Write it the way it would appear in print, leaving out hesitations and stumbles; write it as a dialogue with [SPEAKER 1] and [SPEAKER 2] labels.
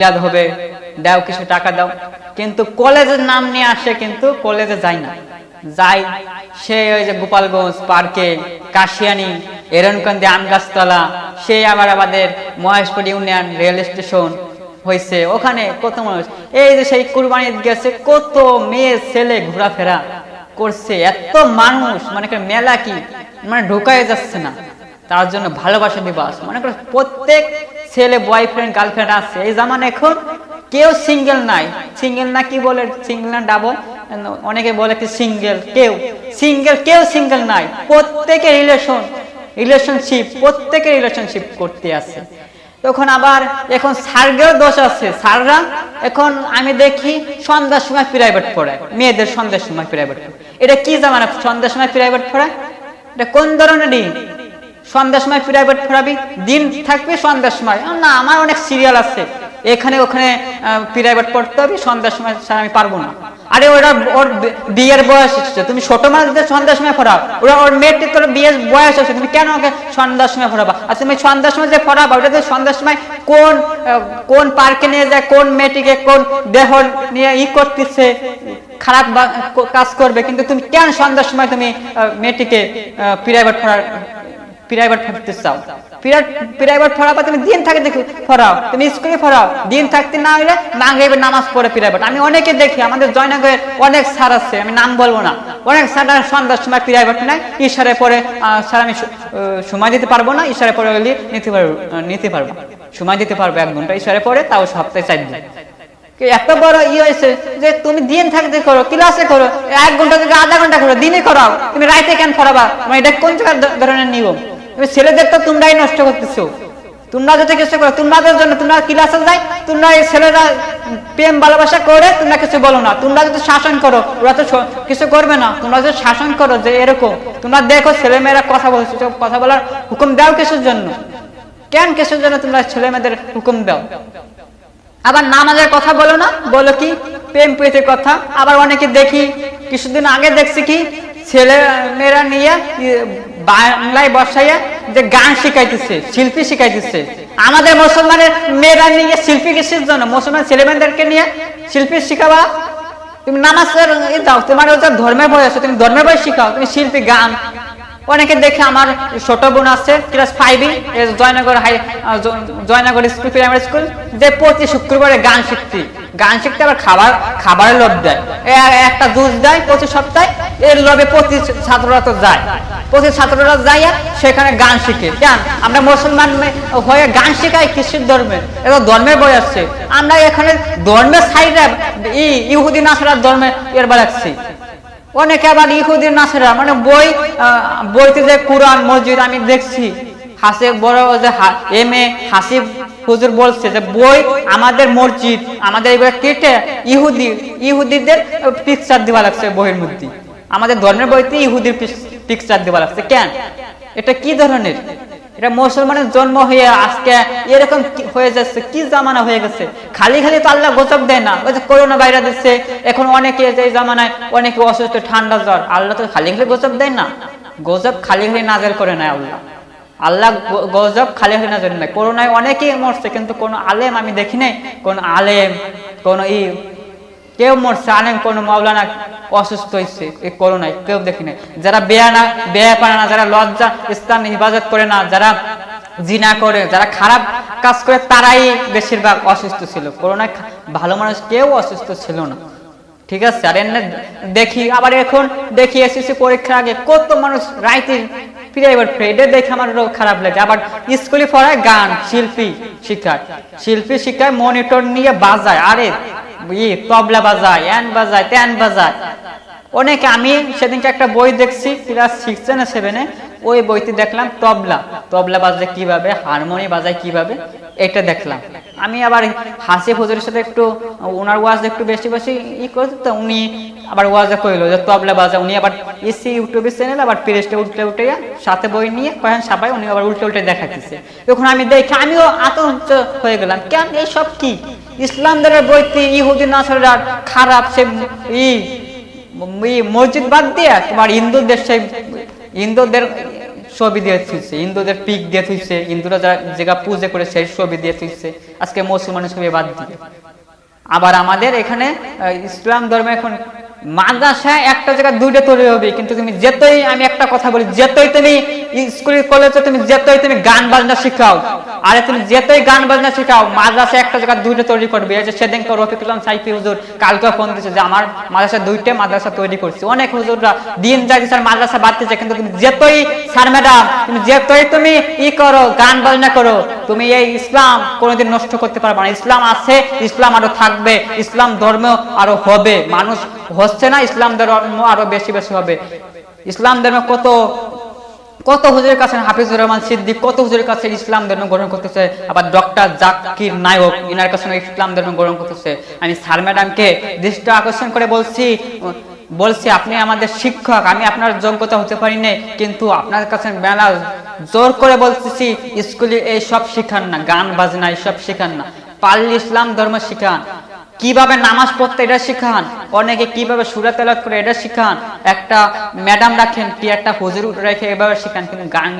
[SPEAKER 1] ইয়াদ হবে, দাও কিছু টাকা দাও, কিন্তু কলেজের নাম নিয়ে আসে কিন্তু কলেজে যায় না। যাই সে ওই যে গোপালগঞ্জ পার্কে, কাশিয়ানি, এরনকান্দি, আমগাছতলা, সে আবার আমাদের মহেশপুর ইউনিয়ন রেল স্টেশন হয়েছে, ওখানে কত মানুষ, এই যে সেই কুরবানি গেছে, কত মেয়ে ছেলে ঘোরাফেরা করছে, এত মানুষ, মানে মেলা কি মানে ঢোকাই যাচ্ছে না। তার জন্য ভালোবাসা দিবস, মনে করো প্রত্যেক ছেলে বয়ফ্রেন্ড গার্লফ্রেন্ড আছে এই জামানা। এখন কেউ সিঙ্গেল নাই, সিঙ্গেল না কি বলে, সিঙ্গেল না ডাবল, অনেকে বলে কি সিঙ্গেল, কেউ সিঙ্গেল নাই, প্রত্যেকে রিলেশনশিপ, প্রত্যেকে রিলেশনশিপ করতে আছে। তখন আবার এখন স্যারগেও দোষ আছে, স্যাররা এখন আমি দেখি সন্ধ্যার সময় প্রাইভেট পড়ায়, মেয়েদের সন্ধ্যার সময় প্রাইভেট পড়ায়। এটা কি জামানা সন্ধ্যার সময় প্রাইভেট পড়ায়? এটা কোন ধরনের দিন? সন্ধ্যার সময় প্রাইভেট পড়াবি, দিন থাকবে সন্ধ্যার সময় না, আমার অনেক সিরিয়াল আছে, এখানে ওখানে প্রাইভেট পড়তে হবে, সন্ধ্যার সময় আমি পারবো না। আরে ওরা ওর বিয়ের বয়স এসেছে, তুমি ছোট মানুষদের সন্ধ্যার সময় পড়াও, ওর মেয়েটি তোর বিয়ের বয়স আছে, তুমি কেন ওকে সন্ধ্যার সময় পড়াবা? আর তুমি সন্ধ্যার সময় যে পড়াবা, ওটা তো সন্ধ্যার সময় কোন পার্কে নিয়ে যায়, কোন মেয়েটিকে কোন দেহ নিয়ে করতেছে, খারাপ কাজ করবে, কিন্তু তুমি কেন সন্ধ্যার সময় তুমি মেয়েটিকে প্রাইভেট পড়তে চাও? প্রাইভেট পড়াবা, তুমি দিন থাকে দেখো পড়াও, তুমি স্কুলে পড়াও, দিন থাকতে না হলে মাগরিবের নামাজ পড়ে প্রাইভেট। আমি অনেকে দেখি, আমাদের জয়নগরের অনেক স্যার আছে, আমি নাম বলবো না, অনেক স্যার সন্ধ্যার সময় প্রাইভেট নেয়, ইশারে পরে স্যার আমি সময় দিতে পারবো না, ইশারে পরে নিতে পারবো, সময় দিতে পারবো 1 ঘন্টা, ইশারে পরে তাও সপ্তাহে 4 দিন। এত বড় হয়েছে যে তুমি দিন থাকতে করো, ক্লাসে করো, 1 ঘন্টা থেকে আধা ঘন্টা করো, দিনে করাও, তুমি রাইতে কেন পড়াবা? এটা কোন ধরনের নিয়ম? তুমি ছেলেদের তো তোমরাই নষ্ট করতেছো, তোমরা যদি কিছু করো, তোমাদের জন্য তোমরা ক্লাসে যাই, তোমরা এই ছেলেরা প্রেম ভালোবাসা করে তোমরা কিছু বলো না, তোমরা যদি শাসন করো ওরা তো কিছু করবে না, তোমরা যদি শাসন করো যে এরকম, তোমরা দেখো ছেলেমেয়েরা কথা বলছে, কথা বলার হুকুম দাও কিসের জন্য? কিসের জন্য তোমরা ছেলে মেয়েদের হুকুম দাও? আবার নামাজের কথা বলো না, বলো কি প্রেম প্রীতির কথা। আবার অনেকে দেখি, কিছুদিন আগে দেখছি কি ছেলে মেয়েরা নিয়ে বাংলায় বসাইয়া যে গান শিখাইতেছে, শিল্পী শিখাইতেছে। আমাদের মুসলমানের মেয়েরা নিয়ে শিল্পী কিসের জন্য? মুসলমান ছেলে মেয়েদেরকে নিয়ে শিল্পী শিখাবা? তুমি নামাজ দাও, তোমার ধর্মের বই আছে, তুমি ধর্মের বই শিখাও, তুমি শিল্পী গান। অনেকে দেখে, আমার ছোট বোন আছে class 5 Joynagar school, primary school, যে প্রতি শুক্রবারে গান শিখতে আবার খাবারের লোভ দেয়, একটা জুস দেয় প্রতি সপ্তাহে, এর লোভে প্রতি ছাত্ররা যাইয়া সেখানে গান শিখে। কেন আমরা মুসলমান হয়ে গান শিখাই কিসের ধর্মে? এটা ধর্মের বই আছে, আমরা এখানে ধর্মের সাইডে ইহুদি নাসারার ধর্মে এর বাড়াচ্ছি। অনেকে আবার ইহুদি নাসারা মানে বইতে যে কুরআন মসজিদ, আমি দেখছি হাসিব বড় যে এম.এ. হাসিব হুজুর বলছে যে বই আমাদের মসজিদ, আমাদের এগুলো কেটে ইহুদিদের পিকচার দেওয়া লাগছে বইয়ের মধ্যে, আমাদের ধর্মের বইতে ইহুদির পিকচার দেওয়া লাগছে। কেন? এটা কি ধরনের? এটা মুসলমানের জন্ম হয়ে আজকে এরকম হয়ে যাচ্ছে, কি জামানা হয়ে গেছে। খালি তো আল্লাহ গজব দেয় না, ওই যে করোনা ভাইরাস দিচ্ছে, এখন অনেকে এই জামানায় অনেকে অসুস্থ, ঠান্ডা জ্বর, আল্লাহ তো খালি গজব দেয় না, গজব খালি নাজেল করে না আল্লাহ গজব খালি নাজেল নাই। করোনায় অনেকেই মরছে, কিন্তু কোন আলেম আমি দেখি নাই, কোন আলেম কোন কেউ মরছে, আলেম কোন মাওলানা অসুস্থ হয়েছে এই করোনায় কেউ দেখি নাই। যারা বেয়া পারে না, যারা লজ্জা ইসলাম হিফাজত করে না, যারা জিনা করে, যারা খারাপ কাজ করে, তারাই বেশিরভাগ অসুস্থ ছিল। করোনায় ভালো মানুষ কেউ অসুস্থ ছিল না, ঠিক আছে। আর এমনি দেখি, আবার এখন দেখি এসএসসি পরীক্ষার আগে কত মানুষ রাইতে প্রাইভেট এটা দেখে আমার খারাপ লাগে। আবার স্কুলে পড়ায় গান, শিল্পী শিখায়, মনিটর নিয়ে বাজায়, আরে তবলা বাজায়, এন বাজায়, তেন বাজায় অনেকে। আমি সেদিনকে একটা বই দেখছি ক্লাস 6 না 7, ওই বইতে দেখলাম তবলা বাজায় কিভাবে, হারমোনি বাজায় কিভাবে, এটা দেখলাম। আমি আবার হাসিব হুজুরের সাথে একটু ওনার ওয়াজ একটু বেশি করতে, তো উনি আবার ওয়াজে কইলো যে তবলা বাজায়। উনি আবার ইউটিউবের চ্যানেল, আবার পেজটা উল্টে সাথে বই নিয়ে কয়েন সাপাই, উনি আবার উল্টে দেখাতেছে। তখন আমি দেখি, আমিও আতঙ্ক হয়ে গেলাম, কেন এইসব কি? ইসলাম ধর্মের বইতে ইহুদি নাসারা খারাপ, সে মসজিদ বাদ দিয়ে তোমার হিন্দুদের ছবি দিয়ে থুইছে, হিন্দুদের পিক দিয়ে থুইছে, হিন্দুরা জায়গা পূজা করে সেই ছবি দিয়ে থুইছে, আজকে মুসলমানের ছবি বাদ দিয়ে। আবার আমাদের এখানে ইসলাম ধর্মে এখন মাদ্রাসায় একটা জায়গা দুইটা তৈরি হবে, কিন্তু তুমি যেতই, আমি একটা কথা বলি, যেতই তুমি স্কুল কলেজে তুমি যেতই তুমি গান বাজনা শিখাও, আরে তুমি যেতই গান বাজনা শিখাও, মাদ্রাসায় একটা জায়গা দুইটা তৈরি করবে। এই যে সেদিন রফিকুল সাইফি হুজুর কালকে ফোন দিয়েছে যে আমার মাদ্রাসা দুইটা মাদ্রাসা তৈরি করছে। অনেক হুজুররা দিন যাচ্ছে স্যার মাদ্রাসা বাড়তেছে, কিন্তু তুমি যেতই স্যার ম্যাডাম তুমি যেতই তুমি করো গান বাজনা করো, তুমি এই ইসলাম কোনোদিন নষ্ট করতে পারবে না। ইসলাম আছে, ইসলাম আরো থাকবে, ইসলাম ধর্ম আরো হবে। মানুষ হচ্ছে না, ইসলাম ধর্ম আরো বেশি বেশি হবে। ইসলাম ধর্ম কত কত হুজুরের কাছে হাফিজুর রহমান সিদ্দিক, কত হুজুরের কাছে ইসলাম ধর্ম গ্রহণ করতেছে। আবার ডক্টর জাকির নায়ক ইনার কাছে ইসলাম ধর্ম গ্রহণ করতেছে। আমি স্যার ম্যাডামকে দৃষ্টি আকর্ষণ করে বলছি আপনি আমাদের শিক্ষক, আমি আপনার যোগ্যতা হতে পারি না, কিন্তু আপনার কাছে মেলা জোর করে বলতেছি স্কুলে এই সব শিখান না, গান বাজনা এইসব শিখান না, পারলে ইসলাম ধর্ম শিখান, কিভাবে নামাজ পড়তে এটা শিখান, অনেকে কিভাবে সূরা তেলাওয়াত করে এটা শিখান, একটা ম্যাডাম রাখেন কি একটা হুজুর রেখে এভাবে শিখান, কিন্তু গান